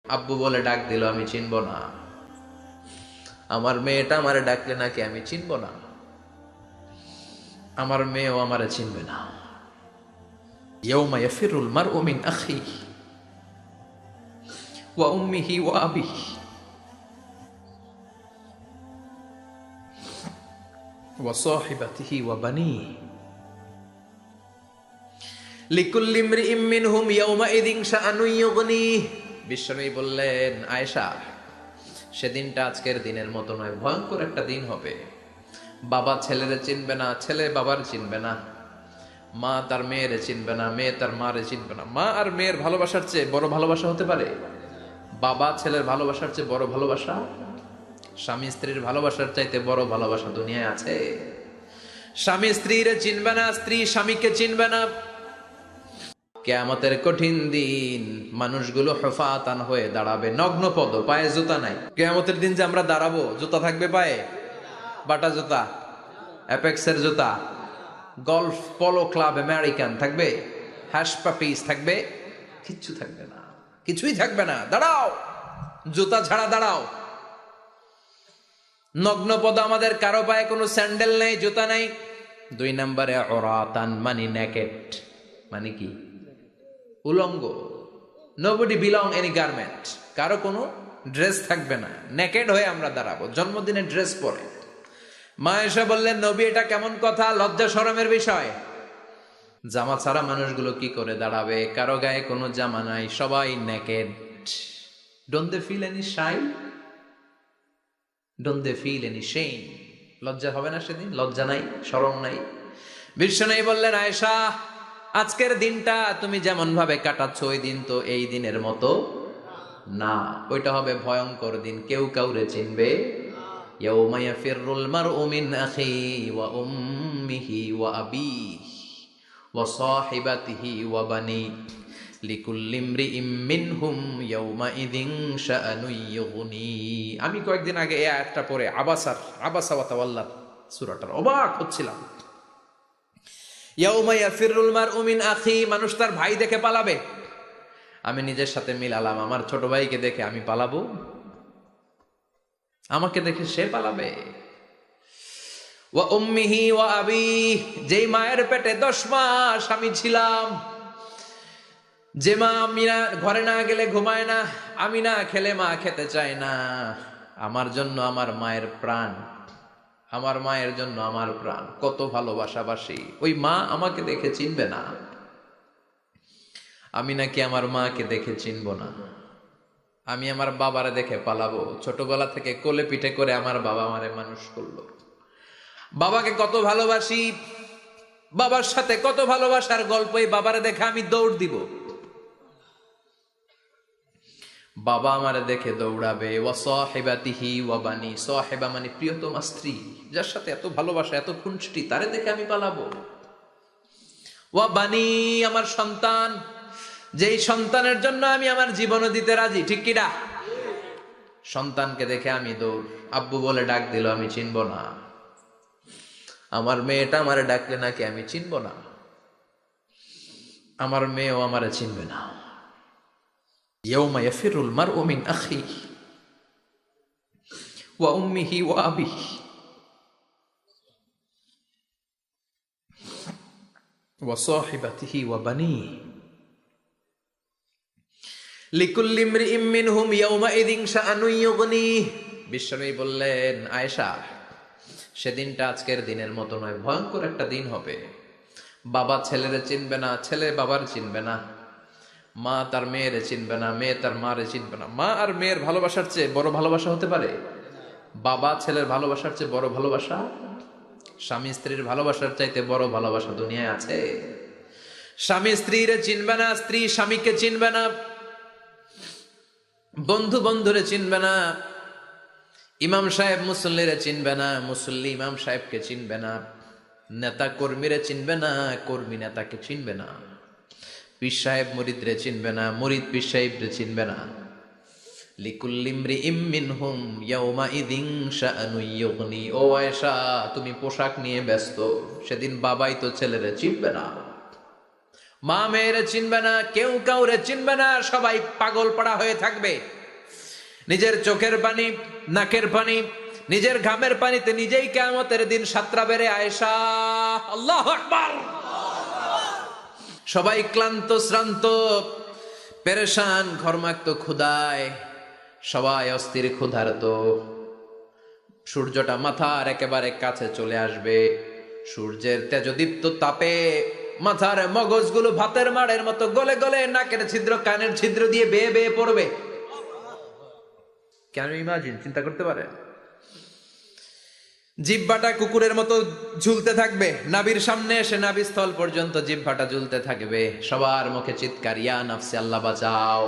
আব্বু বলে ডাক দিল, আমি চিনব না। আমার মেয়েটা আমারে ডাকলে নাকি আমি চিনব না। আমার মেয়েও আমারে চিনবে না। ইয়াউমা ইয়াফিরুল মারউ মিন আখিহি ওয়া উম্মিহি ওয়া আবিহি ওয়া সাহিবাতিহি ওয়া বানিহি লিকুল্লি ইমরিইম মিনহুম ইয়াউমাইযিন শাআনুন ইউগনিহি। বিশ্বনবী বললেন, আয়েশা, সেদিনটা আজকের দিনের মতো নয়, ভয়ঙ্কর একটা দিন হবে। বাবা ছেলেরে চিনবে না, ছেলে বাবার চিনবে না, মা তার মেয়েরে চিনবে না, মেয়ে তার মারে চিনবে না। মা আর মেয়ের ভালোবাসার চেয়ে বড় ভালোবাসা হতে পারে? বাবা ছেলের ভালোবাসার চেয়ে বড় ভালোবাসা? স্বামী স্ত্রীর ভালোবাসার চাইতে বড় ভালোবাসা দুনিয়ায় আছে? স্বামী স্ত্রীরে চিনবে না, স্ত্রী স্বামীকে চিনবে না। কিয়ামতের কঠিন দিন মানুষগুলো হুফাতান হয়ে দাঁড়াবে, নগ্ন পদ, পায়ে জুতা নাই। কিয়ামতের দিন যে আমরা দাঁড়াবো, জুতা থাকবে পায়ে? বাটা জুতা, অ্যাপেক্সের জুতা, গলফ পলো ক্লাব আমেরিকান থাকবে? হ্যাশ পাপিস থাকবে? কিচ্ছু থাকবে না, কিছুই থাকবে না। দাঁড়াও, জুতা ছাড়া দাঁড়াও। নগ্ন পদ, আমাদের কারো পায়ে কোনো স্যান্ডেল নেই, জুতা নেই। 2 নম্বরে অরাতান, মানে নেকেড, মানে কি? উলঙ্গ। নোবডি বিলং এনি গার্মেন্ট, কারো কোনো ড্রেস থাকবে না, নেকেড হয়ে আমরা দাঁড়াবো, জন্মদিনে ড্রেস পরে। মা এসে বললেন, নবী এটা কেমন কথা, লজ্জা শরমের বিষয়। জামা ছাড়া মানুষগুলো কি করে দাঁড়াবে? কারো গায়ে কোনো জামা নাই, সবাই naked. Don't they feel any shy? Don't they feel any shame? লজ্জা হবে না সেদিন? লজ্জা নাই, শরম নাই। বিশ্বনবী বললেন, আয়েশা, আজকের দিনটা তুমি যেমন ভাবে কাটাচ্ছ, ওই দিন তো এই দিনের মতো না। ওইটা হবে ভয়ঙ্কর দিন, কেউ কাউরে চিনবে। ইয়াউমা ইয়াফিরুল মারউ মিন আখিহি ওয়া উম্মিহি ওয়া আবিহি ওয়া সাহিবাতিহি ওয়া বানিহি লিকুল্লি ইমরিইম মিনহুম ইয়াউমাইযিন শাআনুন ইউগনিহি। আমি কয়েকদিন আগে এই আয়াতটা পড়ে আবাসা ওয়া তাওয়াল্লা সূরাটার অবাক হচ্ছিলাম। ইয়াউমা ইয়াফিরুল মারউ মিন আখি, মানুষ তার ভাই দেখে পালাবে। আমি নিজের সাথে মিলালাম, আমার ছোট ভাইকে দেখে আমি পালাবো? আমাকে দেখে সে পালাবে? ওয়া উম্মিহি ওয়া আবিহি, যেই মায়ের পেটে 10 মাস আমি ছিলাম, যে মা আমি না ঘরে না গেলে ঘুমায় না, আমি না খেলে মা খেতে চায় না, আমার জন্য আমার মায়ের প্রাণ, আমার মায়ের জন্য আমার প্রাণ, কত ভালোবাসাবাসী। ওই মা আমাকে দেখে চিনবে না, আমি নাকি আমার মাকে দেখে চিনব না। আমি আমার বাবারে দেখে পালাবো। ছোটবেলা থেকে কোলে পিঠে করে আমার বাবা আমারে মানুষ করলো, বাবাকে কত ভালোবাসি, বাবার সাথে কত ভালোবাসার গল্প, এই বাবারে দেখে আমি দৌড় দিব, বাবা আমারে দেখে দৌড়াবে। ওয়া সাহিবাতিহি ওয়া বানি, সাহিবা মানে প্রিয়তমা স্ত্রী, যার সাথে এত ভালোবাসা, এত খুনসুটি, তারে দেখে আমি পালাবো। ওয়া বানি, আমার সন্তান, যেই সন্তানের জন্য আমি আমার জীবনও দিতে রাজি, ঠিক কিনা? সন্তানকে দেখে আমি দৌড়। আব্বু বলে ডাক দিল, আমি চিনব না। আমার মেয়েটা আমারে ডাকলে নাকি আমি চিনব না। আমার মেয়েও আমারে চিনবে না। ইয়াউমা ইয়াফিরুল মারউ মিন আখিহি ওয়া উম্মিহি ওয়া আবিহি ওয়া সাহিবাতিহি ওয়া বানিহি লিকুল্লি ইমরিইম মিনহুম ইয়াউমাইযিন শাআনুন ইউগনিহি। বিশ্বনবী বললেন, আয়েশা, সেদিনটা আজকের দিনের মতো নয়, ভয়ঙ্কর একটা দিন হবে। বাবা ছেলেরে চিনবে না, ছেলে বাবার চিনবে না, মা তার মেয়েরে চিনবে না, মেয়ে তার মারে চিনবে না। মা আর মেয়ের ভালোবাসার চেয়ে বড় ভালোবাসা হতে পারে? বাবা ছেলের ভালোবাসার চেয়ে বড় ভালোবাসা? স্বামী স্ত্রীর ভালোবাসার চাইতে বড় ভালোবাসা দুনিয়ায় আছে? স্বামী স্ত্রীরে চিনবে না, স্ত্রী স্বামীকে চিনবে না, বন্ধু বন্ধুরে চিনবে না, ইমাম সাহেব মুসল্লিরে চিনবে না, মুসল্লি ইমাম সাহেবকে চিনবে না, নেতা কর্মীরে চিনবে না, কর্মী নেতাকে চিনবে না, পীর সাহেব মুরিদরে চিনবে না, মুরিদ পীর সাহেবরে চিনবে না। লিকুল্লি ইমরিইম মিনহুম ইয়াউমাইযিন শাআনুন ইউগনি। ও আয়েশা, তুমি পোশাক নিয়ে ব্যস্ত, সেদিন বাবাই তো ছেলেরে চিনবে না, মা মেয়েরে চিনবে না, কেউ কাউরে চিনবে না, সবাই পাগল পাড়া হয়ে থাকবে। নিজের চোখের পানি, নাকের পানি, নিজের ঘামের পানিতে নিজেই কিয়ামতের দিন সাতরা বেড়ে আয়েশা। আল্লাহু আকবার। সবাই ক্লান্ত শ্রান্ত, পেরেশান, ঘর্মাক্ত, ক্ষুধায় সবাই অস্থির, ক্ষুধার্ত। সূর্যটা মাথার একেবারে কাছে চলে আসবে। সূর্যের তেজদীপ্ত তাপে মাথার মগজগুলো ভাতের মাড়ের মতো গলে গলে নাকের ছিদ্র, কানের ছিদ্র দিয়ে বেয়ে বেয়ে পড়বে। কেন ইমাজিন, চিন্তা করতে পারে? জিহ্বাটা কুকুরের মতো ঝুলতে থাকবে, নাভির সামনে এসে নাভিস্থল পর্যন্ত জিহ্বাটা ঝুলতে থাকবে। সবার মুখে চিৎকার, ইয়া নাফসি, আল্লাহ বাঁচাও।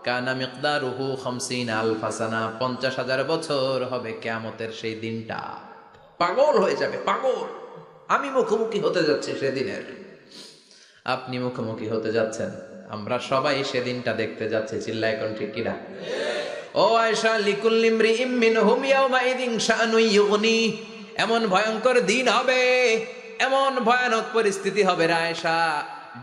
কানা মিকদারুহু 50,000 সানা, 50,000 বছর হবে কিয়ামতের সেই দিনটা। পাগল হয়ে যাবে, পাগল। আমি মুখোমুখি হতে যাচ্ছি সেদিনের, আপনি মুখোমুখি হতে যাচ্ছেন, আমরা সবাই সেদিনটা দেখতে যাচ্ছি। চিল্লায় কোন ঠিক কিনা? ও আয়েশা, লিকুল্লি ইমরিইম মিনহুম ইয়াওমাইযিন শাআনুন ইউগনি। এমন ভয়ঙ্কর দিন হবে, এমন ভয়ানক পরিস্থিতি হবে রে আয়েশা,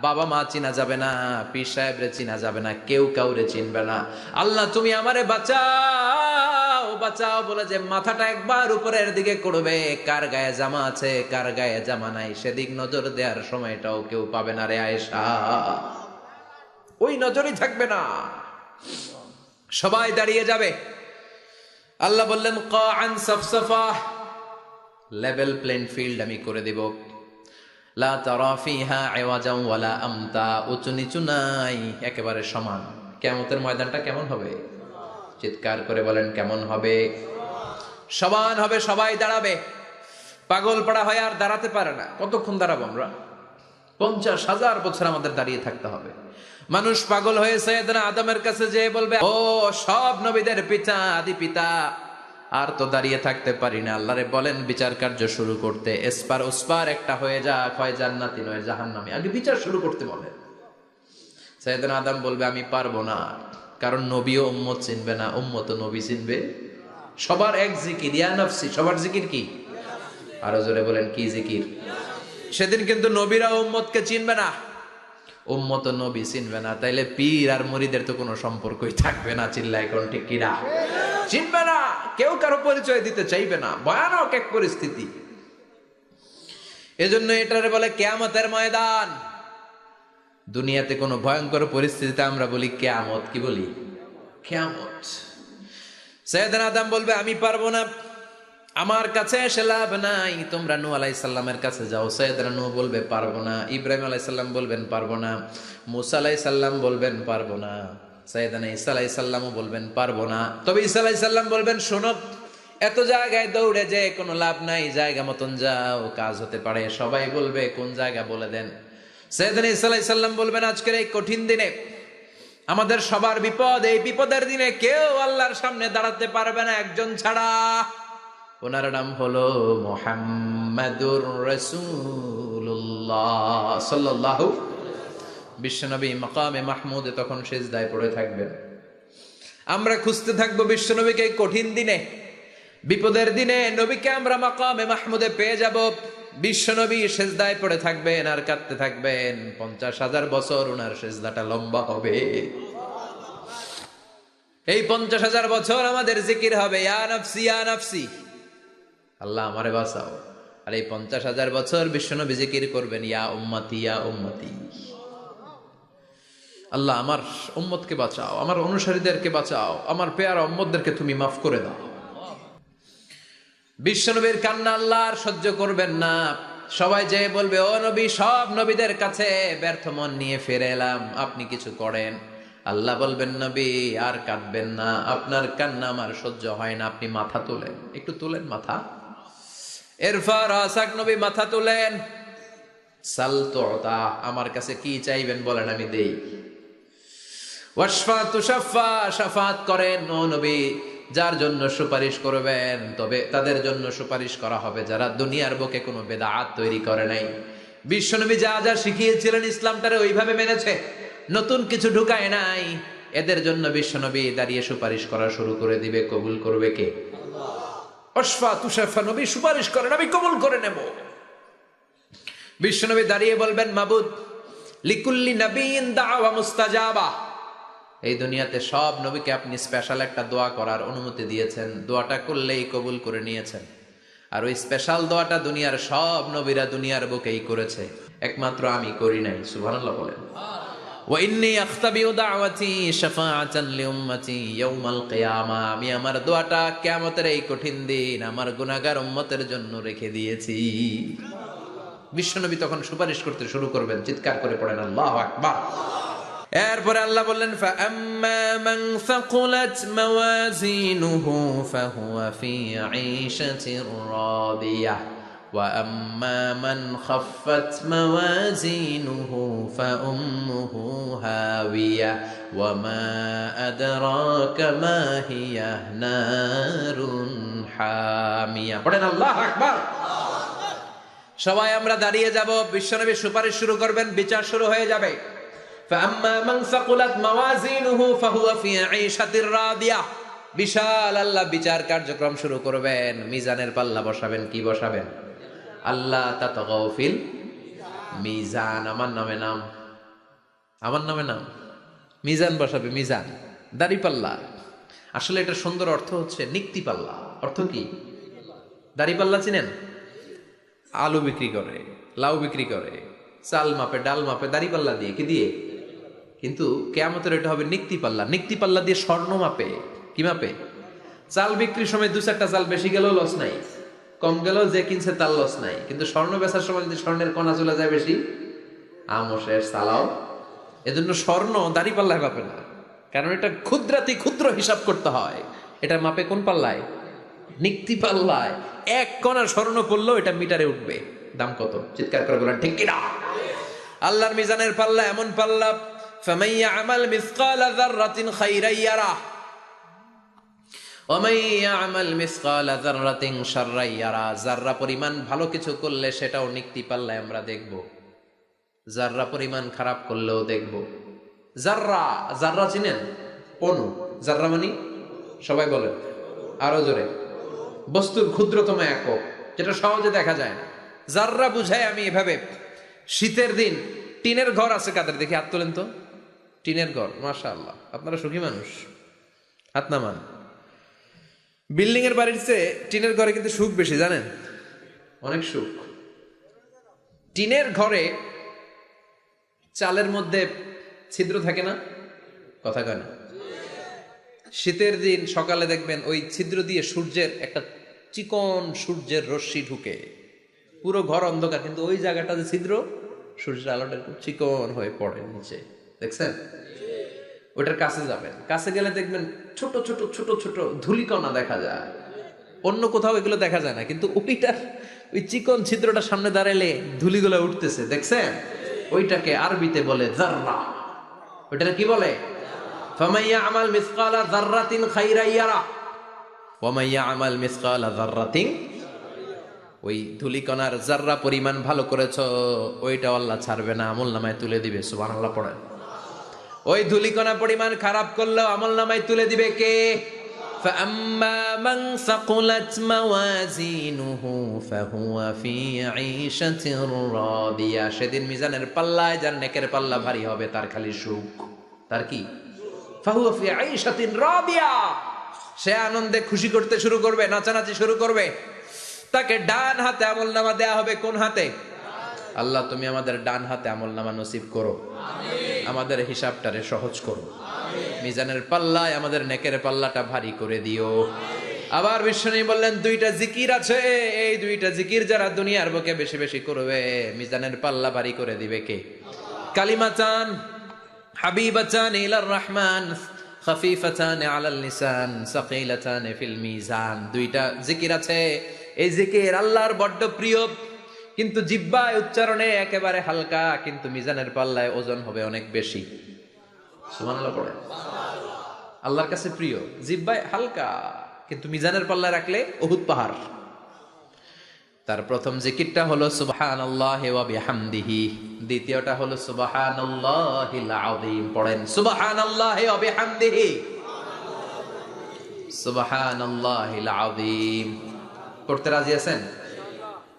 বাবা মা চিনা যাবে না, পীর সাহেবরে চিনা যাবে না, কেউ কাউরে চিনবে না। আল্লাহ তুমি আমারে বাঁচাও, বাঁচাও বলে যে মাথাটা একবার উপরের দিকে করবে, কার গায়ে জামা আছে কার গায়ে জামা নাই সেদিক নজর দেওয়ার সময়টাও কেউ পাবে না রে আয়েশা। ওই নজরই থাকবে না, সবাই দাঁড়িয়ে যাবে। আল্লাহ বললেন কাআন সাফসাফা, লেভেল প্লেন ফিল্ড আমি করে দেব। লা তারা ফিহা আওয়াজান ওয়ালা আমতা, উঁচু নিচু নাই, একেবারে সমান। কিয়ামতের ময়দানটা কেমন হবে? চিৎকার করে বলেন কেমন হবে? সমান হবে, সবাই দাঁড়াবে। পাগল পাড়া হয় আর দাঁড়াতে পারে না। কতক্ষণ দাঁড়াবো আমরা? 50,000 বছর আমাদের দাঁড়িয়ে থাকতে হবে। মানুষ পাগল হয়ে সাইয়েদনা আদমের কাছে যেয়ে বলবে, ও সব নবীদের পিতা, আদি পিতা, আর তো দাঁড়িয়ে থাকতে পারি না, আল্লাহরে বলেন বিচার কার্য শুরু করতে। এসপার ওসপার একটা হয়ে যাক, হয় জান্নাতি নয় জাহান্নামী, আগে বিচার শুরু করতে বলেন। সাইয়েদনা আদম বলবে আমি পারবো না, কারণ নবীও উম্মত চিনবে না, উম্মত নবী চিনবে। সবার এক জিকির, ইয়া নাফসি। সবার জিকির কি? আরো জোরে বলেন কি জিকির? সেদিন কিন্তু নবীরা উম্মতকে চিনবে না, উম্মত নবী চিনবে না, তাইলে পীর আর মুরিদের তো কোনো সম্পর্কই থাকবে না। চিল্লায় কোন ঠিক কিনা? চিনবে না, কেউ কারো পরিচয় দিতে চাইবে না। ভয়ানক এক পরিস্থিতি। এজন্য এটারে বলে কিয়ামতের ময়দান। দুনিয়াতে কোনো ভয়ঙ্কর পরিস্থিতিতে আমরা বলি কিয়ামত, কি বলি? কিয়ামত। সাইয়েদনা আদম বলবে আমি পারবো না, আমার কাছে এসে লাভ নাই, তোমরা নূহ আলাইহিস সালামের কাছে যাও। সাইয়েদনা নূহ বলবে পারবো না, ইব্রাহিম আলাইহিস সালাম বলবেন পারবো না, মূসা আলাইহিস সালাম বলবেন পারবো না, সাইয়েদনা ঈসা আলাইহিস সালামও বলবেন পারবো না। তবে ঈসা আলাইহিস সালাম বলবেন শোনো, এত জায়গায় দৌড়ে যে কোনো লাভ নাই, জায়গা মতন যাও, কাজ হতে পারে। সবাই বলবে কোন জায়গা বলে দেন। সাইয়েদনা ঈসা আলাইহিস সালাম বলবেন আজকের এই কঠিন দিনে আমাদের সবার বিপদ, এই বিপদের দিনে কেউ আল্লাহর সামনে দাঁড়াতে পারবে না একজন ছাড়া, ওনার নাম হলো মুহাম্মাদুর রাসূলুল্লাহ সাল্লাল্লাহু। বিশ্বনবী মাকামে মাহমুদে তখন সিজদায় পড়ে থাকবেন। আমরা খুঁজতে থাকবো বিশ্বনবীকে কঠিন দিনে, বিপদের দিনে নবীকে আমরা মাকামে মাহমুদে পেয়ে যাব। বিশ্বনবী সিজদায় পড়ে থাকবেন আর কাঁদতে থাকবেন। 50,000 বছর ওনার সিজদাটা লম্বা হবে। এই 50,000 বছর আমাদের জিকির হবে ইয়া নাফসি ইয়া নাফসি, আল্লাহ আমারে বাঁচাও। আর এই 50,000 বছর বিশ্বনবী জিকির করবেন ইয়া উম্মতি ইয়া উম্মতি, আল্লাহ আমার উম্মতকে বাঁচাও, আমার অনুসারীদেরকে বাঁচাও, আমার পেয়ারা উম্মতদেরকে তুমি মাফ করে দাও। বিশ্বনবীর কান্না আল্লাহ আর সহ্য করবেন না। সবাই যে বলবে ও নবী, সব নবীদের কাছে ব্যর্থ মন নিয়ে ফিরে এলাম, আপনি কিছু করেন। আল্লাহ বলবেন নবী আর কাঁদবেন না, আপনার কান্না আমার সহ্য হয় না, আপনি মাথা তোলেন, একটু তোলেন মাথা। এরপর আসাক নবী মাথা তোলেন। সাল তুতা, আমার কাছে কি চাইবেন বলেন আমি দেই। ওয়াশফা তুশাফা, শাফাত করেন ও নবী, যার জন্য সুপারিশ করবেন তবে তাদের জন্য সুপারিশ করা হবে যারা দুনিয়ার বুকে কোনো বেদাত তৈরি করে নাই। বিশ্বনবী যা যা শিখিয়েছিলেন ইসলামটারে ওইভাবে মেনেছে, নতুন কিছু ঢুকায় নাই। এদের জন্য বিশ্বনবী দাঁড়িয়ে সুপারিশ করা শুরু করে দিবে। কবুল করবে কে? ওয়াশফা তুশাফা, নবী সুপারিশ করেন, আমি কবুল করে নেব। বিশ্বনবী দাঁড়িয়ে বলবেন মাবুদ, লিকুল্লি নবিয়্যিন দাওয়া মুস্তাজাবা, এই দুনিয়াতে সব নবীকে আপনি স্পেশাল একটা দোয়া করার অনুমতি দিয়েছেন, দোয়াটা করলেই কবুল করে নিয়েছেন। আর ওই স্পেশাল দোয়াটা দুনিয়ার সব নবীরা দুনিয়ার বুকেই করেছে, একমাত্র আমি করি নাই। সুবহানাল্লাহ বলেন। ওয়া ইন্নী আখতাবিউ দাওয়াতি শাফাআতান লিউম্মতি ইয়াউমাল কিয়ামা, আমি আমার দোয়াটা কিয়ামতের এই কঠিন দিন আমার গুনাহগার উম্মতের জন্য রেখে দিয়েছি। বিশ্বনবী তখন সুপারিশ করতে শুরু করবেন, চিৎকার করে পড়েন আল্লাহু আকবার। এরপরে আল্লাহ বললেন ফাআম্মা মান সাকুলাত মাওয়াজিনুহু ফাহুয়া ফি ঈশাতির রাদিয়াহ ওয়া আম্মা মান খাফফাত মাওয়াজিনুহু ফাউম্মুহু হাওিয়া ওয়া মা আদরাকা মা হিয়া নারুন হামিয়া। পড়েন আল্লাহু আকবার। সবাই আমরা দাঁড়িয়ে যাব, বিশ্বনবী সুপারিশ শুরু করবেন, বিচার শুরু হয়ে যাবে। فأما من ثقلت موازينه فهو في عيشة راضية, বিশাল আল্লাহ বিচার কার্যক্রম শুরু করবেন, মিজানের পাল্লা বসাবেন। কি বসাবেন? আল্লাহ তাতগাউ ফিল মিজান। আমার নামে নাম মিজান বসাবে, মিজান দাড়ি পাল্লা। আসলে এটা সুন্দর অর্থ হচ্ছে নিক্তি পাল্লা। অর্থ কি? দাড়ি পাল্লা চিনেন? আলু বিক্রি করে, লাউ বিক্রি করে, চাল মাপে, ডাল মাপে, দাড়ি পাল্লা দিয়ে। কি দিয়ে? কিন্তু কিয়ামতের এটা হবে নিক্তি পাল্লা। নিক্তি পাল্লা দিয়ে স্বর্ণ মাপে। কি মাপে? চাল বিক্রির সময় দু চারটা চাল বেশি গেলেও লস নাই, কম গেলেও যে কিনছে তার লস নাই। কিন্তু স্বর্ণ বেচার সময় যদি স্বর্ণের কণা চলে যায় বেশি, আমও শেষ, চালাও। এজন্য স্বর্ণ দাড়ি পাল্লায় মাপে না, কারণ এটা ক্ষুদ্রাতি ক্ষুদ্র হিসাব করতে হয়। এটা মাপে কোন পাল্লায়? নিক্তি পাল্লায়। এক কণা স্বর্ণ পড়লেও এটা মিটারে উঠবে। দাম কত? চিৎকার করে বলেন ঠিক কিনা? আল্লাহর মিজানের পাল্লা এমন পাল্লা, ফামান ইয়ামাল মিসকালা যাররাতিন খাইরান ইয়ারাহ ওয়া মান ইয়ামাল মিসকালা যাররাতিন শাররান ইয়ারাহ। যাররা পরিমাণ ভালো কিছু করলে সেটাও নিক্তি পাল্লায় আমরা দেখব, যাররা পরিমাণ খারাপ করলেও দেখব। যাররা চিনেন? পণু। যাররা মানে সবাই বলেন আরো জোরে। বস্তুর ক্ষুদ্রতম একক, যেটা সহজে দেখা যায় না। যাররা বুঝায় আমি এভাবে, শীতের দিন টিনের ঘর আছে কাদের? দেখি হাত তোলেন তো। টিনের ঘর, মাশাআল্লাহ, আপনারা সুখী মানুষ, হাত নামান। বিল্ডিং এর বাড়ির চেয়ে টিনের ঘরে কিন্তু সুখ বেশি, জানেন? অনেক সুখ। টিনের ঘরে চালের মধ্যে ছিদ্র থাকে না? কথা কয় না? শীতের দিন সকালে দেখবেন ওই ছিদ্র দিয়ে সূর্যের একটা চিকন সূর্যের রশ্মি ঢুকে, পুরো ঘর অন্ধকার, কিন্তু ওই জায়গাটা যে ছিদ্র, সূর্যের আলোটা খুব চিকন হয়ে পড়ে নিচে, দেখছেন? ওটার কাছে যাবেন, কাছে গেলে দেখবেন ছোট ছোট ছোট ছোট ধূলিকণা দেখা যায়। অন্য কোথাও এগুলো দেখা যায় না, কিন্তু ওইটার ওই চিকন ছিদ্রটা সামনে দাঁড়ালে ধূলিগুলো উঠতেছে, দেখছেন? ওইটাকে আরবিতে বলে যাররা। ওইটাকে কি বলে? ফামান ইয়ামাল মিসকালা যাররাতিন খাইরান ইয়ারা ওয়া মান ইয়ামাল মিসকালা যাররাতিন, ওই ধূলিকণার যাররা পরিমাণ ভালো করেছো ওইটা আল্লাহ ছাড়বে না, আমলনামায় তুলে দিবে। সুবহানাল্লাহ পড়েন। ওই ধূলিকণা পরিমাণ খারাপ করলেও আমলনামায় তুলে দিবে কে? فأما من ثقلت موازينه فهو في عيشة راضية, সেদিন মিজানের পাল্লায় যার নেকের পাল্লা ভারী হবে তার খালি সুখ। তার কি? فهو في عيشة راضية, সে আনন্দে খুশি করতে শুরু করবে, নাচানাচি শুরু করবে। তাকে ডান হাতে আমলনামা দেয়া হবে। কোন হাতে? আল্লাহ তুমি আমাদের ডান হাতে আমলনামা নসিব করো, আমাদের হিসাবটারে সহজ করো, মিজানের পাল্লায় আমাদের নেকের পাল্লাটা ভারী করে দিও। আবার বিশ্বনবী বললেন দুইটা জিকির আছে, এই দুইটা জিকির যারা দুনিয়ার বুকে বেশি বেশি করবে মিজানের পাল্লা ভারী করে দিবে কে? কালিমাতান হাবিবাতান ইলার রহমান খাফিফাতান আলাল লিসান সাকিলাতান ফিল মিজান। দুইটা জিকির আছে, এই জিকির আল্লাহর বড্ড প্রিয়, কিন্তু জিহ্বায় উচ্চারণে একেবারে হালকা, কিন্তু মিজানের পাল্লায় ওজন হবে অনেক বেশি। সুবহানাল্লাহ পড়ে। আল্লাহর কাছে প্রিয়, জিহ্বায় হালকা, কিন্তু মিজানের পাল্লায় রাখলে উহুদ পাহাড়। তার প্রথম জিকিরটা হলো সুবহানাল্লাহি ওয়া বিহামদিহি, দ্বিতীয়টা হলো সুবহানাল্লাহিল আযীম। পড়েন সুবহানাল্লাহি ওয়া বিহামদিহি, সুবহানাল্লাহিল আযীম। পড়তে রাজি আছেন?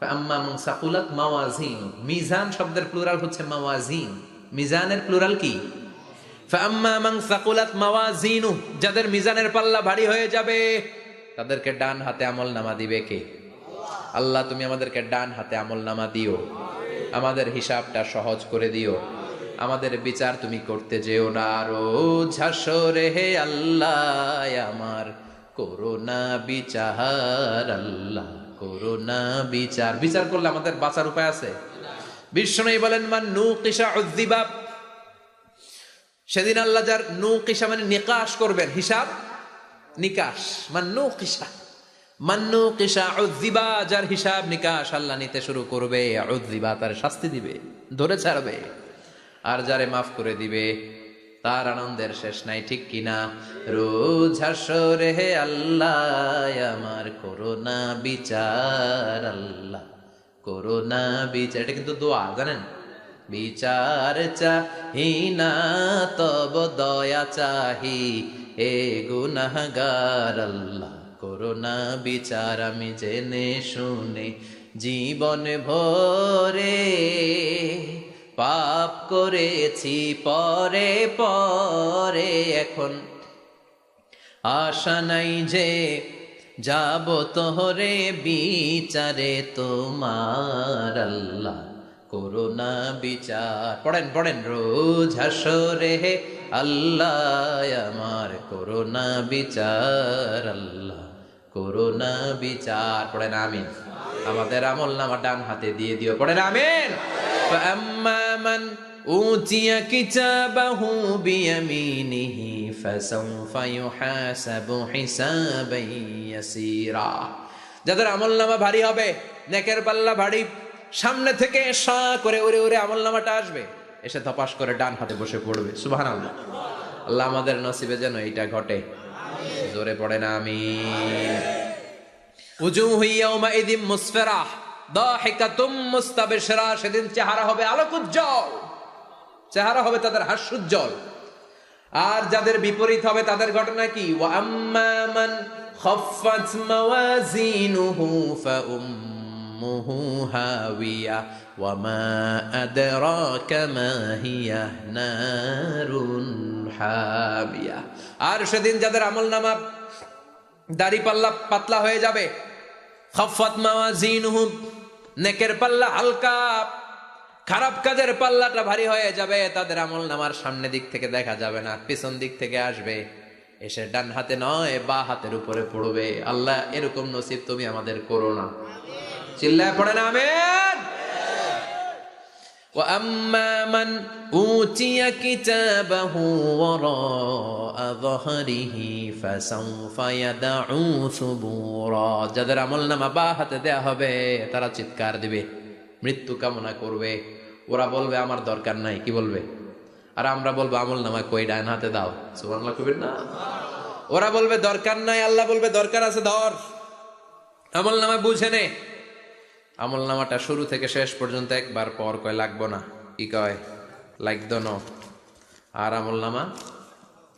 ফাআম্মা মান সাকুলাত মাওয়াজিন, মিজান শব্দের প্লুরাল হচ্ছে মাওয়াজিন, মিজানের প্লুরাল কি? ফাআম্মা মান সাকুলাত মাওয়াজিনু, যাদের মিজানের পাল্লা ভারী হয়ে যাবে তাদেরকে ডান হাতে আমলনামা দিবে কে? আল্লাহ, তুমি আমাদেরকে ডান হাতে আমলনামা দিও, আমাদের হিসাবটা সহজ করে দিও, আমাদের বিচার তুমি করতে যেও না রোজ হাসরে হে আল্লাহ, আমার করোনা বিচার আল্লাহ, করোনা বিচার। বিচার করলে আমাদের বাঁচার উপায় আছে? বিষ্ণু বলেন মান নুকিশা উযযিবা, সেদিন আল্লাহ যার নুকিশা মানে নিকাশ করবেন, হিসাব নিকাশ, মান নুকিশা উযযিবা, যার হিসাব নিকাশ আল্লাহ নিতে শুরু করবে, উযযিবা তার শাস্তি দিবে, ধরে ছাড়বে। আর যারে মাফ করে দিবে তার আনন্দের শেষ নাই, ঠিক কিনা? রোজ হাসরে হে আল্লাহ, আমার করোনা বিচার আল্লাহ, করোনা বিচার। এটা কিন্তু দোয়া, জানেন? বিচার চাহি না তব দয়া চাহি, হে গুনাহগার আল্লাহ, করোনা বিচার। আমি জেনে শুনে জীবন ভরে পাপ করেছি পরে পরে, এখন আশা নাই যে যাব তোহরে বিচারে তোমার আল্লাহ, করোনা বিচার। পড়েন পড়েন, রোজ হাসরে হে আল্লাহ, আমার করোনা বিচার আল্লাহ, করোনা বিচার। পড়েন আমিন। আমাদের আমলনামা ডান হাতে দিয়ে দিও, পড়েন আমিন। فأما من أوتي كتابه بيمينه فسوف يحاسب حسابا يسيرا, যাদের আমলনামা ভারী হবে, নেকের পাল্লা ভারী, সামনে থেকে সা করে উড়ে উড়ে আমলনামাটা আসবে, এসে ধপাস করে ডান হাতে বসে পড়বে। সুবহানাল্লাহ। আল্লাহ আমাদের নসিবে যেন এটা ঘটে, জোরে পড়েন আমিন। উজুহু ইয়াউমাইযিন মুসফিরাহ দাহিকাতুম মুস্তাবশিরা, সেদিন চেহারা হবে আলোকোজ্জ্বল, চেহারা হবে তাদের হাস্যোজ্জ্বল। আর যাদের বিপরীত হবে তাদের ঘটনা কি? ওয়া আম্মা মান খাফফাত মাওয়াজিনুহু ফাউম্মুহু হাওিয়া ওয়া মা আদরাকা মা হিয়া নারুন হামিয়া। আর সেদিন যাদের আমলনামা দাড়ি পাল্লা পাতলা হয়ে যাবে, খাফফাত মাওয়াজিনুহু, নেকের পাল্লা হালকা, খারাপ কাজের পাল্লাটা ভারী হয়ে যাবে, তাদের আমলনামার সামনে দিক থেকে দেখা যাবে না, পিছন দিক থেকে আসবে, এসে ডান হাতে নয় বা হাতের উপরে পড়বে। আল্লাহ এরকম নসিব তুমি আমাদের করো না। চিল্লায় পড়েন আমিন। وَأَمَّا مَنْ أُوتِيَ كِتَابَهُ وَرَاءَ ظَهْرِهِ فَسَوْفَ يَدْعُو ثُبُورًا, যাদের আমলনামা বা হাতে দেয়া হবে তারা চিৎকার দিবে, মৃত্যু কামনা করবে। ওরা বলবে আমার দরকার নাই, কি বলবে? আর আমরা বলবো আমলনামা কই, ডান হাতে দাও। সুবহানাল্লাহ কইবেন না? ওরা বলবে দরকার নাই, আল্লাহ বলবে দরকার আছে, ধর আমলনামা বুঝে নে। আমলনামাটা শুরু থেকে শেষ পর্যন্ত একবার পর কয় লাগবো না, কি কয়? লাগতো না। আর আমলনামা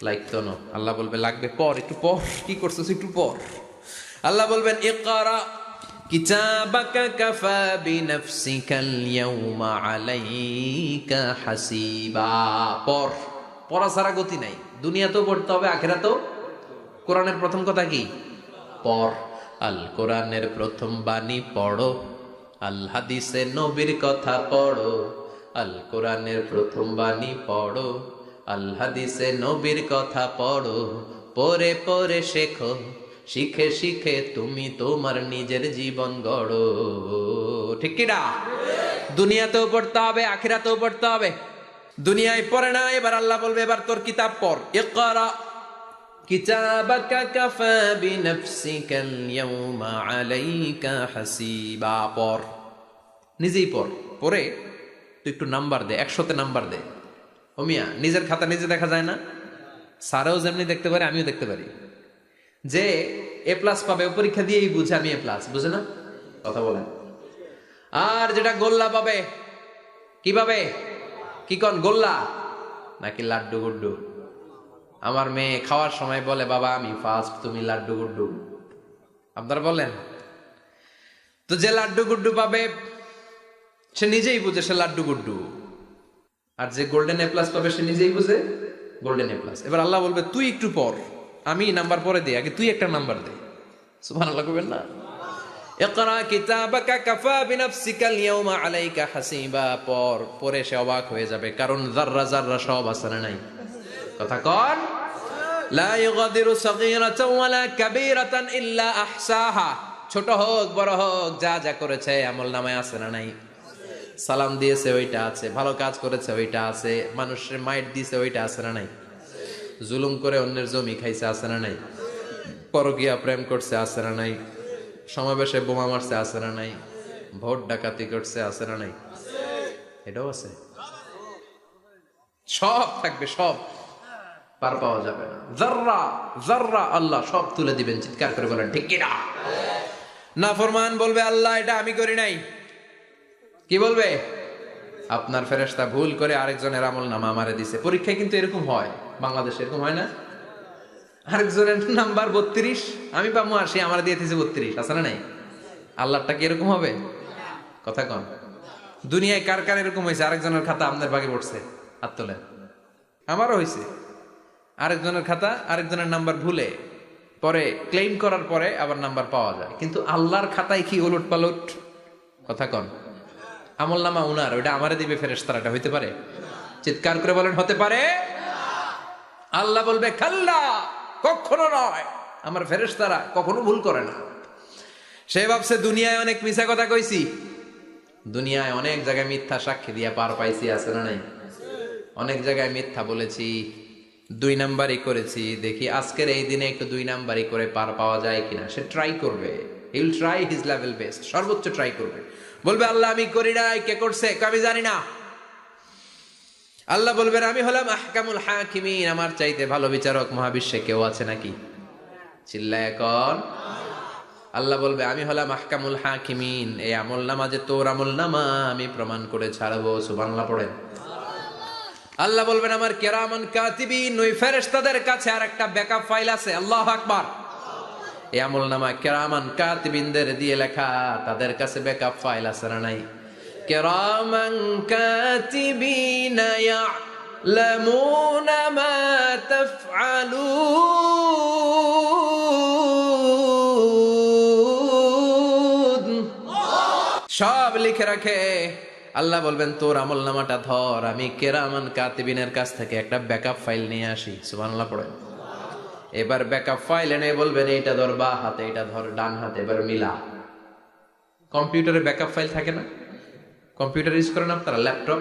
লাগতো না, আল্লাহ বলবে লাগবে পর, একটু পর, কি করছিস একটু পর। আল্লাহ বলবেন ইকরা কিতাবাকা কাফা বিনাফসিকাল ইয়াউমা আলাইকা হাসিবা, পর, পড়া ছাড়া গতি নাই। দুনিয়াতেও পড়তে হবে, আখিরাতেও। কোরআনের প্রথম কথা কি? পর। আল কোরআনের প্রথম বাণী পড়ো, আল হাদিসে নবীর কথা পড়ো। আল কোরআনের প্রথম বাণী পড়ো, আল হাদিসে নবীর কথা পড়ো। পড়ে পড়ে শেখো, শিখে শিখে তুমি তোমার নিজের জীবন গড়ো। ঠিক কি না? দুনিয়াতেও পড়তে হবে, আখিরাতেও পড়তে হবে। দুনিয়ায় পড়ে না, এবার আল্লাহ বলবে এবার তোর কিতাব পড়। ইকরা কিতাবাকা কাফা বিনাফসিকাল ইয়াউমা আলাইকা হাসিবা, পড়, নিজেই পড়। পড়ে তুই একটু নাম্বার দে, 100তে নাম্বার দে। ও মিয়া, নিজের খাতা নিজে দেখা যায় না? স্যারও যেমনি দেখতে পারে, আমিও দেখতে পারি। যে এ প্লাস পাবে ও পরীক্ষা দিয়েই বুঝে আমি এ প্লাস, বুঝে না? কথা বলেন। আর যেটা গোল্লা পাবে, কি পাবে? কি কন, গোল্লা নাকি লাড্ডু গুড্ডু? আমার মেয়ে খাওয়ার সময় বলে বাবা আমি ফার্স্ট, তুমি লাড্ডু গুড্ডু। আপনারা বলেন তো, যে লাড্ডু গুড্ডু পাবে সে নিজেই বুঝে সে লাড্ডু গুড্ডু, আর যে গোল্ডেন এ প্লাস পাবে সে নিজেই বুঝে গোল্ডেন এ প্লাস। এবার আল্লাহ বলবে তুই একটু পর, আমি নাম্বার পরে দে, আগে তুই একটা নাম্বার দে। সুবহানাল্লাহ কইবেন না? ইকরা কিতাবাকা কাফা বিনাফসিকাল ইয়াউমা আলাইকা হাসিবা, পরে সে অবাক হয়ে যাবে, কারণ যাররা যাররা সব আছে না নাই? কথা কন। লা ইগাদিরু সাগীরাতান ওয়ালা কাবীরাতান ইল্লা আহসাহা, ছোট হোক বড় হোক যা যা করেছে আমলনামায় আছে না নাই? সালাম দিয়েছে ওইটা আছে, ভালো কাজ করেছে ওইটা আছে, মানুষের মাইট দিয়েছে ওইটা আছে না নাই? জুলুম করে অন্যের জমি খাইছে আছে না নাই? পরকীয়া প্রেম করছে আছে না নাই? সমাবেশে বোমা মারছে আছে না নাই? ভোট ডাকাতি করছে আছে না নাই? এটাও আছে, সব থাকবে, সব পার পাওয়া যাবে না। যাররা যাররা আল্লাহ সব তুলে দিবেন, চিৎকার করে বলেন ঠিক কিনা? নাফরমান বলবে আল্লাহ এটা আমি করি নাই। কি বলবে? আপনার ফেরেশতা ভুল করে আরেকজনের আমলনামা আমারে দিছে। পরীক্ষায় কিন্তু এরকম হয়, বাংলাদেশে এরকম হয় না? আরেকজনের নাম্বার 32, আমি পাবো 80, আমার দিয়ে দিয়েছে 32, আছে না নাই? আল্লাহটা কি এরকম হবে? কথা কন। দুনিয়ায় কার কার এরকম হয়েছে আরেকজনের খাতা আপনার ভাগে পড়ছে? হাত তোলেন। আমারও হয়েছে, আরেকজনের খাতা আরেকজনের নাম্বার ভুলে পরে ক্লেম করার পরে আবার নাম্বার পাওয়া যায়, কিন্তু আল্লাহর খাতায় কি ওলট পালট? কথা কন। আমলনামা উনার, ওইটা আমারে দিবে ফেরেশতারা, এটা হইতে পারে? চিৎকার করে বলেন হতে পারে? আল্লাহ বলবে খাল্লা, কখনো নয়, আমার ফেরেশতারা কখনো ভুল করে না। সে ভাবছে দুনিয়ায় অনেক মিথ্যা কথা কইছি, দুনিয়ায় অনেক জায়গায় মিথ্যা সাক্ষী দিয়া পার পাইছি, আছে না নাই? অনেক জায়গায় মিথ্যা বলেছি, 2 নাম্বারই করেছি, দেখি আজকের এই দিনে একটু 2 নাম্বারই করে পার পাওয়া যায় কিনা। সে ট্রাই করবে, he will try his level best, সর্বোচ্চ ট্রাই করবে। বলবে আল্লাহ আমি করি নাই, কে করছে? আমি জানি না। আল্লাহ বলবেন আমি হলাম আহকামুল হাকিমিন, আমার চাইতে ভালো বিচারক মহাবিশ্বে কেউ আছে নাকি? চিল্লায় এখন। আল্লাহ বলবে আমি হলাম আহকামুল হাকিমিন, এই আমলনামা যে তোর আমলনামা আমি প্রমাণ করে ছাড়বো। সুবহানাল্লাহ পড়েন। আল্লাহ বলবেন আমার কিরামান কাতিবিন, ওই ফেরেশতাদের কাছে আর একটা ব্যাকআপ ফাইল আছে। আল্লাহু আকবার। এই আমলনামা কিরামান কাতিবিনদের দিয়ে লেখা, তাদের কাছে ব্যাকআপ ফাইল আছে না নাই? কিরামান কাতিবিনা ইয়ালামুনা মা তাফআলুন, সব লিখে রাখে। আল্লাহ বলবেন তোর আমলনামাটা ধর, আমি কিরামান কাতিবিনের কাছ থেকে একটা ব্যাকআপ ফাইল নিয়ে আসি। সুবহানাল্লাহ পড়েন। এবার ব্যাকআপ ফাইল এনে বলবেন এইটা ধর বা হাতে, এটা ধর ডান হাতে, এবার মিলা। কম্পিউটারে ব্যাকআপ ফাইল থাকে না? কম্পিউটার ইউজ করেন আপনারা, ল্যাপটপ,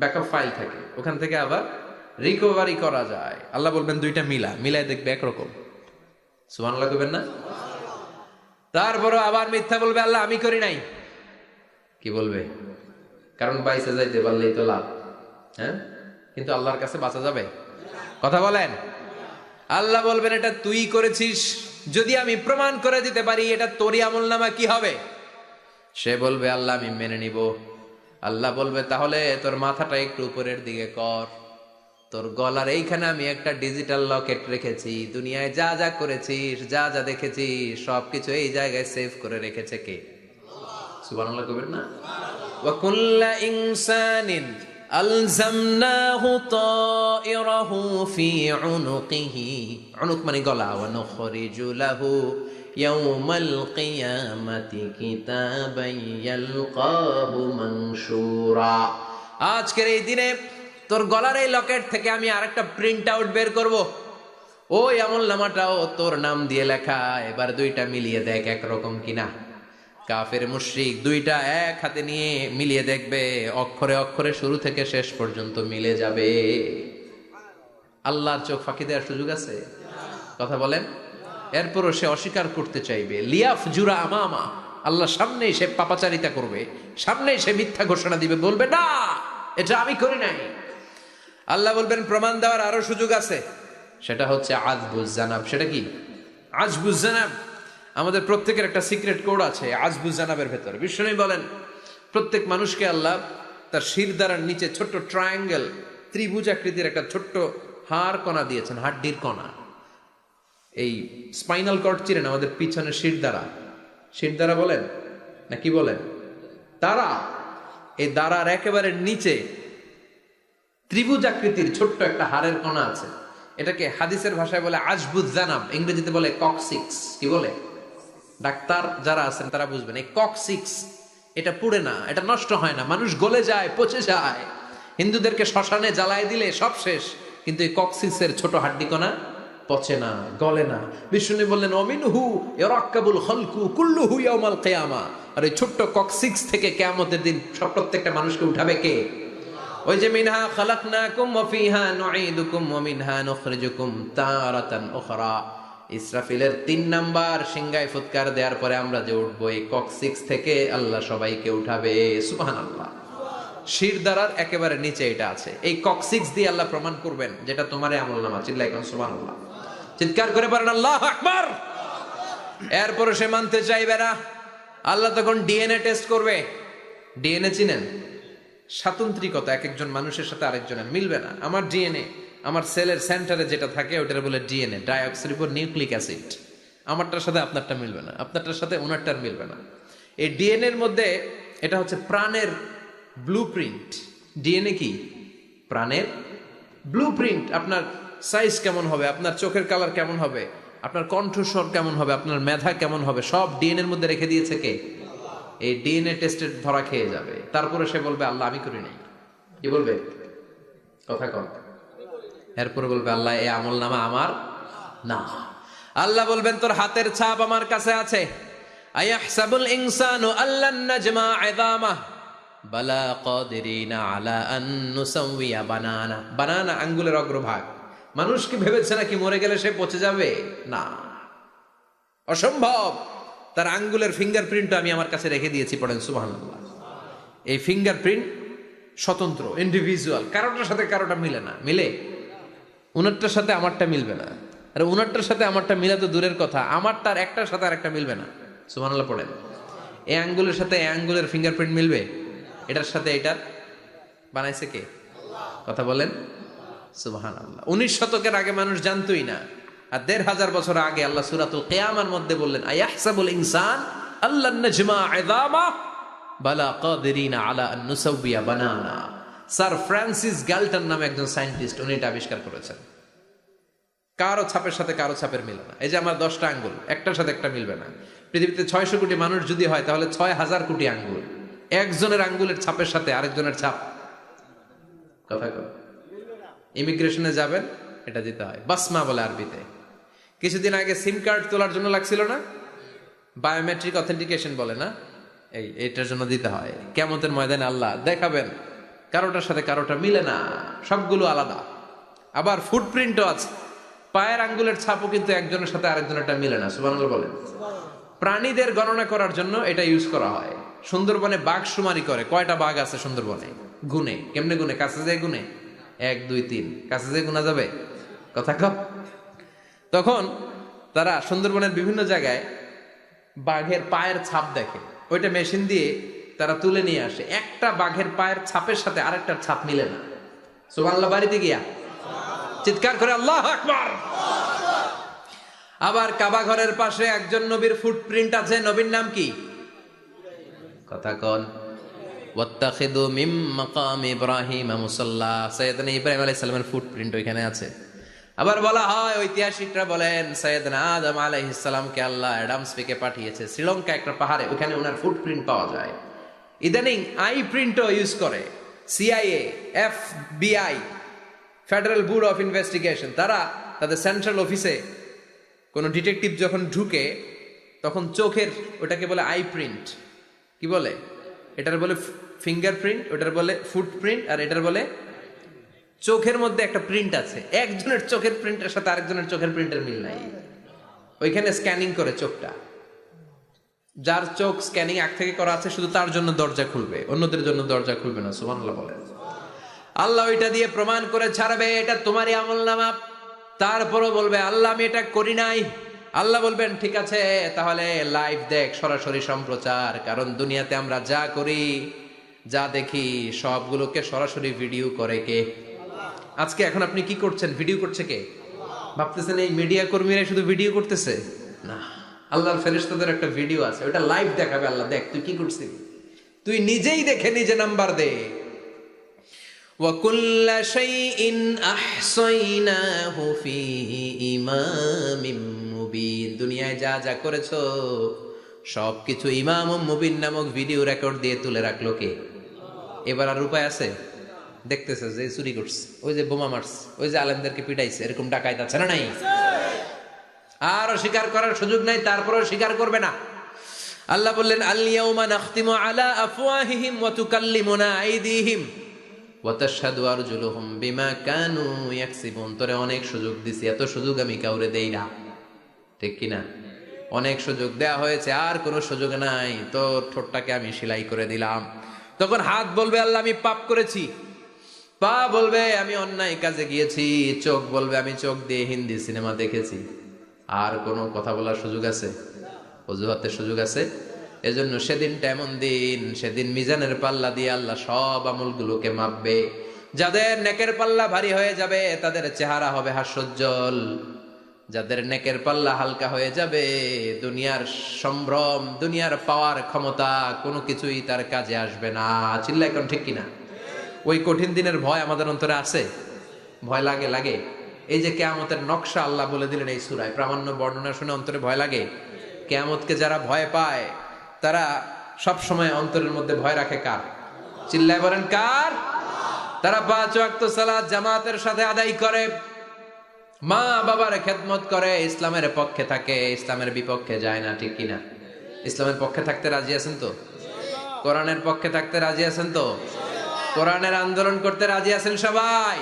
ব্যাকআপ ফাইল থাকে, ওখান থেকে আবার রিকভারি করা যায়। আল্লাহ বলবেন দুইটা মিলা, মিলাই দেখবে একরকম। সুবহানাল্লাহ কইবেন না? তারপরও আবার মিথ্যা বলবে আল্লাহ আমি করি নাই। কি বলবে? কারণ বাইসে যাইতে পারলেই তো লাভ, হ্যাঁ? কিন্তু আল্লাহর কাছে বাঁচা যাবে? কথা বলেন। আল্লাহ বলবেন এটা তুই করেছিস, যদি আমি প্রমাণ করে দিতে পারি এটা তোরই আমলনামা, কি হবে? সে বলবে আল্লাহ আমি মেনে নিব। আল্লাহ বলবে তাহলে তোর মাথাটা একটু উপরের দিকে কর, তোর গলার এইখানে আমি একটা ডিজিটাল লকেট রেখেছি, দুনিয়ায় যা যা করেছিস, যা যা দেখেছিস সবকিছু এই জায়গায় সেভ করে রেখেছে কে? সুবহানাল্লাহ কইবেন না? ওয়া কুল্লা ইনসানিন আলজামনাহু তায়রাহু ফি উনুকিহি, উনুক মানে গলা, ওয়া নুখরিজু লাহু ইয়াউমাল কিয়ামাতি কিতাবান ইয়ালকাহু মানশুরা, আজকের এই দিনে তোর গলার এই লকেট থেকে আমি আরেকটা প্রিন্ট আউট বের করব, ওই আমলনামাটাও তোর নাম দিয়ে লেখা। এবার দুইটা মিলিয়ে দেখ একরকম কিনা। কাফের মুশরিক দুইটা এক হাতে নিয়ে মিলিয়ে দেখবে, অক্ষরে অক্ষরে শুরু থেকে শেষ পর্যন্ত মিলে যাবে। আল্লাহর চোখ ফাঁকি দেওয়ার সুযোগ আছে? কথা বলেন। এরপরও সে অস্বীকার করতে চাইবে। লিয়াফ জুরা আমামা, আল্লাহ সামনেই সে পাপাচারিতা করবে, সামনেই সে মিথ্যা ঘোষণা দিবে, বলবে না এটা আমি করি নাই। আল্লাহ বলবেন প্রমাণ দেওয়ার আরো সুযোগ আছে, সেটা হচ্ছে আজবুজ জানাব। সেটা কি? আজবুজ জানাব। আমাদের প্রত্যেকের একটা সিক্রেট কোড আছে আজবুজ জানাবের ভেতরে। বিশ্বনবী বলেন প্রত্যেক মানুষকে আল্লাহ তার শিরদাঁড়ার নিচে ছোট্ট ট্রায়াঙ্গেল, ত্রিভুজ আকৃতির একটা ছোট্ট হাড় কণা দিয়েছেন, হাড্ডির কণা। এই স্পাইনাল কর্ড চিনেন, আমাদের পিছনে শিরদাঁড়া, শিরদাঁড়া বলেন না কি বলেন? তারা, এই দাঁড়ার একেবারে নিচে ত্রিভুজ আকৃতির ছোট্ট একটা হাড়ের কণা আছে, এটাকে হাদিসের ভাষায় বলে আজবুজ জানাব, ইংরেজিতে বলে ককসিক্স। কি বলে? ডাক্তার যারা আছেন তারা বুঝবেন। এই ককসিক্স এটা পুড়ে না, এটা নষ্ট হয় না, মানুষ গলে যায়, পচে যায়। হিন্দুদেরকে শ্মশানে জ্বালায় দিলে সব শেষ, কিন্তু এই ককসিক্সের ছোট হাড্ডি কণা পচে না, গলে না। বিষ্ণু বললেন অমিনহু ইয়ারাক্কাবুল খালকু কুল্লুহু ইয়াউমাল কিয়ামা। আর এই ছোট্ট ককসিক্স থেকে কিয়ামতের দিন সব প্রত্যেকটা মানুষকে উঠাবে কে? ওই যে মিনহা খালাকনাকুম ওয়া ফিহা নুঈদুকুম ওয়া মিনহা নুখরিজুকুম তারাতান উখরা। ইসরাফিলের 3 নাম্বার সিংহায় ফুৎকার দেওয়ার পরে আমরা যে উঠবো, এই ককসিক্স থেকে আল্লাহ সবাইকে উঠাবে। সুবহানাল্লাহ। শিরদাঁড়ার একেবারে নিচে এটা আছে। এই ককসিক্স দিয়ে আল্লাহ প্রমাণ করবেন যেটা তোমারে আমলনামা। চিল্লায় কোন সুবহানাল্লাহ, চিৎকার করে পারেন আল্লাহু আকবার। এরপরে সে মানতে চাইবে না। আল্লাহ তখন ডিএনএ টেস্ট করবে। ডিএনএ চিনেন? স্বাতন্ত্রিকতা, এক একজন মানুষের সাথে আরেকজনের মিলবে না। আমার ডিএনএ, আমার সেলের সেন্টারে যেটা থাকে ওটার বলে ডিএনএ, ডাইঅক্সিরিবোনিউক্লিক অ্যাসিড। আমারটার সাথে আপনারটা মিলবে না, আপনারটার সাথে ওনারটার মিলবে না। এই ডিএনএ এর মধ্যে এটা হচ্ছে প্রাণের ব্লুপ্রিন্ট। ডিএনএ কি? প্রাণের ব্লুপ্রিন্ট। আপনার সাইজ কেমন হবে, আপনার চোখের কালার কেমন হবে, আপনার কণ্ঠস্বর কেমন হবে, আপনার মেধা কেমন হবে, সব ডিএনএ এর মধ্যে রেখে দিয়েছে কে? এই ডিএনএ টেস্টের ধরা খেয়ে যাবে। তারপরে সে বলবে আল্লাহ আমি করি নাই। কি বলবে? কথা কম। এরপরে বলবে আল্লাহ এই আমলনামা আমার না। আল্লাহ বলবেন তোর হাতের ছাপ আমার কাছে আছে। আয়াহসাবুল ইনসানু আল্লান নাজমা ইযামা বালা কাদিরিনা আলা আন নুসাউইয়া বানানা। বানানা আঙ্গুলের অগ্রভাগ। মানুষ কি ভেবেছে নাকি মরে গেলে সে পচে যাবে? না, অসম্ভব। তার আঙ্গুলের ফিঙ্গারপ্রিন্ট আমি আমার কাছে রেখে দিয়েছি। পড়েন সুবহানাল্লাহ। এই ফিঙ্গারপ্রিন্ট স্বতন্ত্র, ইন্ডিভিজুয়াল, কারোটার সাথে কারোটা মিলে না। মিলে? উনারটার সাথে আমারটা মিলবে না। আর উনারটার সাথে আমারটা মিলা তো দূরের কথা, আমারটার একটার সাথে আরেকটা মিলবে না। সুবহানাল্লাহ পড়েন। এই আঙ্গুলের সাথে এই আঙ্গুলের ফিঙ্গারপ্রিন্ট মিলবে? এটার সাথে এটার বানাইছে কে? কথা বলেন সুবহানাল্লাহ। 19 শতকের আগে মানুষ জানতোই না। আর 1500 বছর আগে আল্লাহ সূরাতুল কিয়ামার মধ্যে বললেন আয়াহসাবুল ইনসান আল্লান নাজমা ইযামা বালা কাদিরিনা আলা আন নুসাউইয়া বানানা। স্যার ফ্রান্সিস গ্যালটন নামে একজন সায়েন্টিস্ট, উনি এটা আবিষ্কার করেছেন। কারো ছাপের সাথে কারো ছাপের মিলে না। এই যে আমার 10টা আঙ্গুল, একটার সাথে একটা মিলবে না। পৃথিবীতে 600 কোটি মানুষ যদি হয় তাহলে 6000 কোটি আঙ্গুল। একজনের আঙ্গুলের ছাপের সাথে আরেকজনের ছাপ, কথা কয়, ইমিগ্রেশনে যাবেন এটা দিতে হয়, বাসমা বলে আরবিতে। কিছুদিন আগে সিম কার্ড তোলার জন্য লাগছিল না, বায়োমেট্রিক অথেন্টিকেশন বলে না, এইটার জন্য দিতে হয়। কিয়ামতের ময়দানে আল্লাহ দেখাবেন কারোটার সাথে কারোটা মিলে না, সবগুলো আলাদা। আবার ফুটপ্রিন্টও আছে, পায়ের আঙ্গুলের ছাপও কিন্তু একজনের সাথে আরেকজনেরটা মিলে না। সুবহানাল্লাহ বলেন। প্রাণীদের গণনা করার জন্য এটা ইউজ করা হয়। সুন্দরবনে বাঘ শুমারি করে, কয়টা বাঘ আছে সুন্দরবনে গুনে। কেমনে গুনে? কাছে যায় গুনে, 1 2 3, কাছে যায় গুনা যাবে? কথা কও। তখন তারা সুন্দরবনের বিভিন্ন জায়গায় বাঘের পায়ের ছাপ দেখে, ওইটা মেশিন দিয়ে তারা তুলে নিয়ে আসে। একটা বাঘের পায়ের ছাপের সাথে আরেকটার ছাপ মিলে না। সুবহানাল্লাহ। বাড়িতে গিয়া চিৎকার করে আল্লাহু আকবার। আবার কাবা ঘরের পাশে একজন নবীর ফুটপ্রিন্ট আছে। নবীর নাম কি? কথা কোন। ওয়াত্তাখিদু মিম মাকাম ইব্রাহিম মুসাল্লা। সাইয়েদনা ইব্রাহিম আলাইহিস সালামের ফুটপ্রিন্ট ওইখানে আছে। আবার বলা হয়, ঐতিহাসিকরা বলেন সাইয়েদনা আদম আলাইহিস সালামকে আল্লাহ অ্যাডামস পেকে পাঠিয়েছে শ্রীলঙ্কা একটা পাহাড়ে, ওখানে ওনার ফুটপ্রিন্ট পাওয়া যায়। ইদানিং আই প্রিন্টও ইউজ করে CIA, FBI, federal bureau of investigation. তারা তাদের সেন্ট্রাল অফিসে কোনো ডিটেকটিভ যখন ঢুকে তখন চোখের, ওটাকে বলে আই প্রিন্ট। কি বলে? এটার বলে ফিঙ্গারপ্রিন্ট, ওটার বলে ফুটপ্রিন্ট, আর এটার বলে চোখের মধ্যে একটা প্রিন্ট আছে। একজনের চোখের প্রিন্টের সাথে আরেকজনের চোখের প্রিন্টের মিল নাই। ওইখানে স্ক্যানিং করে চোখটা। যার চোখ স্ক্যানিং আগ থেকে করা আছে শুধু তার জন্য দরজা খুলবে, অন্যদের জন্য দরজা খুলবে না। সুবহানাল্লাহ বলেন। আল্লাহ ওইটা দিয়ে প্রমাণ করে ছাড়বে এটা তোমারই আমলনামা। তারপরও বলবে আল্লাহ আমি এটা করি নাই। আল্লাহ বলবেন ঠিক আছে তাহলে লাইভ দেখ, সরাসরি সম্প্রচার। কারণ দুনিয়াতে আমরা যা করি, যা দেখি সবগুলোকে সরাসরি ভিডিও করে কে? আজকে এখন আপনি কি করছেন? ভিডিও করছে কে? ভাবতেছেন এই মিডিয়া কর্মীরা শুধু ভিডিও করতেছে? না, আল্লাহর ফেরেশতাদের একটা ভিডিও আছে, ওটা লাইভ দেখাবে। আল্লাহ দেখ তুই কি করছিস, তুই নিজেই দেখে নিজে নাম্বার দে। وَكُلَّ شَيْءٍ أَحْصَيْنَاهُ فِي إِمَامٍ মুবিন। দুনিয়ায় যা যা করেছো সবকিছু ইমাম মুবিন নামক ভিডিও রেকর্ড দিয়ে তুলে রাখলো কে? এবার আর উপায় আছে? দেখতেছে যে চুরি করছে, ওই যে বোমা মারছে, ওই যে আলেমদেরকে পিটাইছে, এরকম ডাকাইত আছে না নাই? আর স্বীকার করার সুযোগ নাই, তারপরেও স্বীকার করবে না। আল্লাহ বললেন, আল ইয়াউমা নাখতিমু আলা আফওয়াহিহিম ওয়া তুকাল্লিমুনা আইদিহিম ওয়া তাশহাদু আরজুলুহুম বিমা কানু ইয়াকসিবুন। তোরে অনেক সুযোগ দিছি, এত সুযোগ আমি কাউরে দেই না, ঠিক কিনা? অনেক সুযোগ দেয়া হয়েছে, আর কোনো সুযোগ নাই, তোর ঠোঁটটাকে আমি সেলাই করে দিলাম। তখন হাত বলবে, আল্লাহ আমি পাপ করেছি, পা বলবে আমি অন্যায় কাজে গিয়েছি, চোখ বলবে আমি চোখ দিয়ে হিন্দি সিনেমা দেখেছি। আর কোনো কথা বলার সুযোগ আছে? অজুহাতের সুযোগ আছে? এজন্য সেদিনটা এমন দিন, সেদিন মিজানের পাল্লা দিয়ে আল্লাহ সব আমলগুলোকে মাপবে। যাদের নেকের পাল্লা ভারী হয়ে যাবে তাদের চেহারা হবে হাস্যোজ্জ্বল, যাদের নেকের পাল্লা হালকা হয়ে যাবে দুনিয়ার সম্ভ্রম, দুনিয়ার পাওয়ার ক্ষমতা কোনো কিছুই তার কাজে আসবে না। চিল্লা এখন ঠিক কিনা? ওই কঠিন দিনের ভয় আমাদের অন্তরে আছে? ভয় লাগে? লাগে। এই যে কিয়ামতের নকশা আল্লাহ বলে দিলেন এই সূরায়, প্রামাণ্য বর্ণনা শুনে অন্তরে ভয় লাগে। কিয়ামতকে যারা ভয় পায় তারা সব সময় অন্তরের মধ্যে ভয় রাখে কার? চিল্লায় বলেন কার? তারা 5 ওয়াক্ত সালাত জামাতের সাথে আদায় করে, মা বাবার খেদমত করে, ইসলামের পক্ষে থাকে, ইসলামের বিপক্ষে যায় না, ঠিক কিনা? ইসলামের পক্ষে থাকতে রাজি আছেন তো? কোরআনের পক্ষে থাকতে রাজি আছেন তো? কোরআনের আন্দোলন করতে রাজি আছেন সবাই?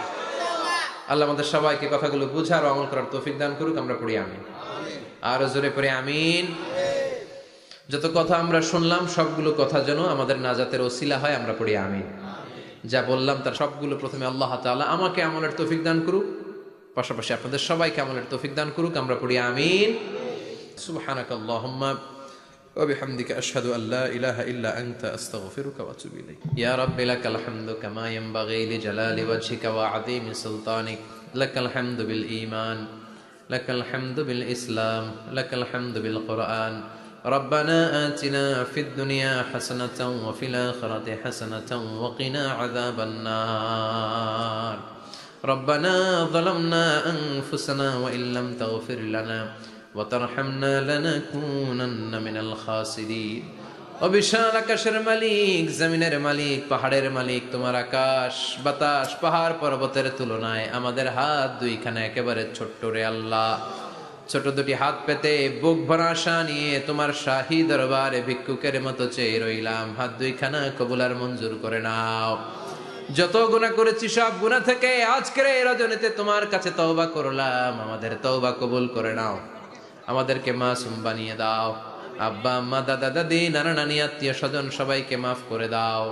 আল্লাহ আমাদের সবাইকে কথাগুলো বুঝার ও আমল করার তৌফিক দান করুক। আমরা পড়ি আমিন। আর জোরে পড়ি আমিন। যত কথা আমরা শুনলাম সবগুলো কথা যেন আমাদের নাজাতের ওসিলা হয়, আমরা পড়ি আমিন। যা বললাম তার সবগুলো প্রথমে আল্লাহ তাআলা আমাকে আমলের তৌফিক দান করুক, পাশাপাশি আপনাদের সবাইকে আমলের তৌফিক দান করুক। আমরা পড়ি আমিন। সুবহানাকাল্লাহুম্মা ওয়া বিহামদিকা আশহাদু আল্লা ইলাহা ইল্লা আনতা আস্তাগফিরুকা ওয়া আতুবু ইলাইক। ইয়া রাব্বি লাকাল হামদু কামা ইয়ানবাগি লিজালালি ওয়াজহিকা ওয়া আযীমি সুলতানিক। লাকাল হামদু বিল ঈমান, লাকাল হামদু বিল ইসলাম, লাকাল হামদু বিল কুরআন। ربنا آتنا في الدنيا حسنة وفي الآخرة حسنة وقنا عذاب النار. ربنا ظلمنا أنفسنا وإن لم تغفر لنا وترحمنا لنكونن من الخاسرين. অবিশাল আকাশের মালিক, জমিনের মালিক, পাহাড়ের মালিক, তোমার আকাশ বাতাস পাহাড় পর্বতের তুলনায় আমাদের হাত দুইখানা একেবারে ছোট্ট রে আল্লাহ। ছোট দুটি হাত পেতে বুক ভরা আশা নিয়ে তোমার শাহী দরবারে ভিক্ষুকের মতো চেয়ে রইলাম। হাত দুইখানা কবুল আর মঞ্জুর করে নাও। যত গুনাহ করেছি সব গুনাহ থেকে আজকের এই রজনীতে তোমার কাছে তওবা করলাম, আমাদের তওবা কবুল করে নাও। আমাদেরকে মাসুম বানিয়ে দাও। আব্বা আম্মা দাদা দাদি নানা নানি আত্মীয় স্বজন সবাইকে মাফ করে দাও।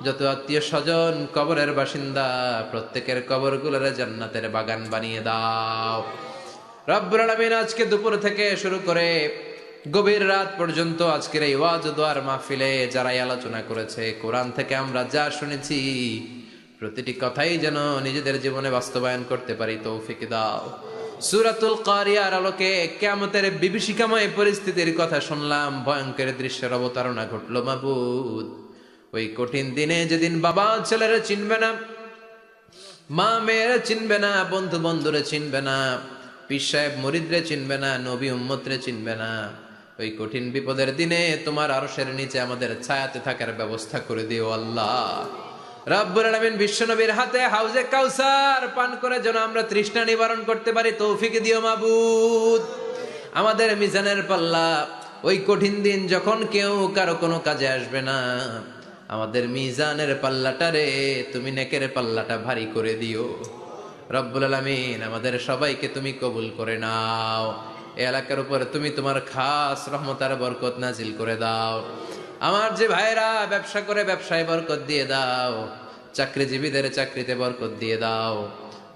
যত আত্মীয় স্বজন কবরের বাসিন্দা প্রত্যেকের কবরগুলোরে জান্নাতের বাগান বানিয়ে দাও। রব্বুল আলামিন আজকে দুপুর থেকে শুরু করে গভীর রাত পর্যন্ত আজকের এই ওয়াজ ও দোয়ার মাহফিলে যারাই আলোচনা করেছে, কোরআন থেকে আমরা যা শুনেছি প্রতিটি কথাই যেন নিজেদের জীবনে বাস্তবায়ন করতে পারি তৌফিক দাও। সূরাতুল কারিয়ার আলোকে কিয়ামতের বিভীষিকাময় পরিস্থিতির কথা শুনলাম, ভয়ঙ্কর দৃশ্যের অবতারণা ঘটলো মাবুদ। ওই কঠিন দিনে যেদিন বাবা ছেলেরা চিনবে না, মা মেয়েরা চিনবে না, বন্ধু বন্ধুরে চিনবে না, পীর সাহেব মুরিদরে চিনবে না, নবী উম্মতরে চিনবে না, ওই কঠিন বিপদের দিনে তোমার আরশের নিচে আমাদের ছায়াতে থাকার ব্যবস্থা করে দিও আল্লাহ। রব্বুল আলামিন বিশ্বনবীর হাতে হাউজে কাউসার পান করে যেন আমরা তৃষ্ণা নিবারণ করতে পারি তৌফিক দিও মাবুদ। আমাদের মিজানের পাল্লা ওই কঠিন দিন যখন কেউ কারো কোনো কাজে আসবে না, আমাদের মিজানের পাল্লাটারে তুমি নেকের পাল্লাটা ভারী করে দিও রব্বুল আলামিন। আমাদের সবাইকে তুমি কবুল করে নাও। এই এলাকার উপর তুমি তোমার খাস রহমত আর বরকত নাজিল করে দাও। আমার যে ভাইরা ব্যবসা করে ব্যবসায় বরকত দিয়ে দাও, চাকরিজীবীদের চাকরিতে বরকত দিয়ে দাও,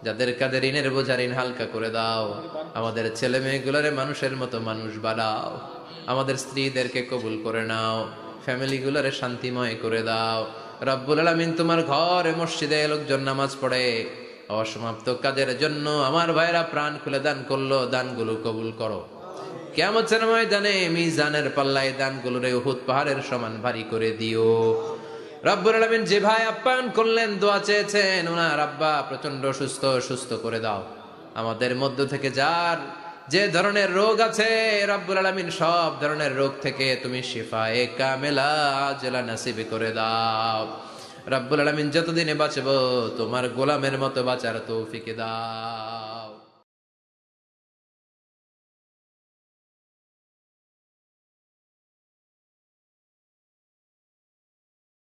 যাদের কাঁধে ঋণের বোঝা ঋণ হালকা করে দাও। আমাদের ছেলে মেয়েগুলোরে মানুষের মতো মানুষ বানাও। আমাদের স্ত্রীদেরকে কবুল করে নাও, ফ্যামিলিগুলোরে শান্তিময় করে দাও রব্বুল আলামিন। তোমার ঘরে মসজিদে লোকজন নামাজ পড়ে, অসমাপ্ত কাজের জন্য আমার ভাইরা প্রাণ খুলে দান করলো, দানগুলো কবুল করো। কিয়ামতের ময়দানে মিজানের পাল্লায় দানগুলোরে উহুদ পাহাড়ের সমান ভারী করে দিও। রব্বুল আলামিন যে ভাই আপ্যায়ন করলেন, দোয়া চেয়েছেন, ওনার আব্বা প্রচন্ড সুস্থ করে দাও। আমাদের মধ্য থেকে যার যে ধরনের রোগ আছে, রব্বুল আলামিন সব ধরনের রোগ থেকে তুমি শিফায়ে কামেলা আজলা নসিব করে দাও। রব্বুল আলামিন যতদিনে বাঁচবো তোমার গোলামের মতো বাঁচার তৌফিক দাও।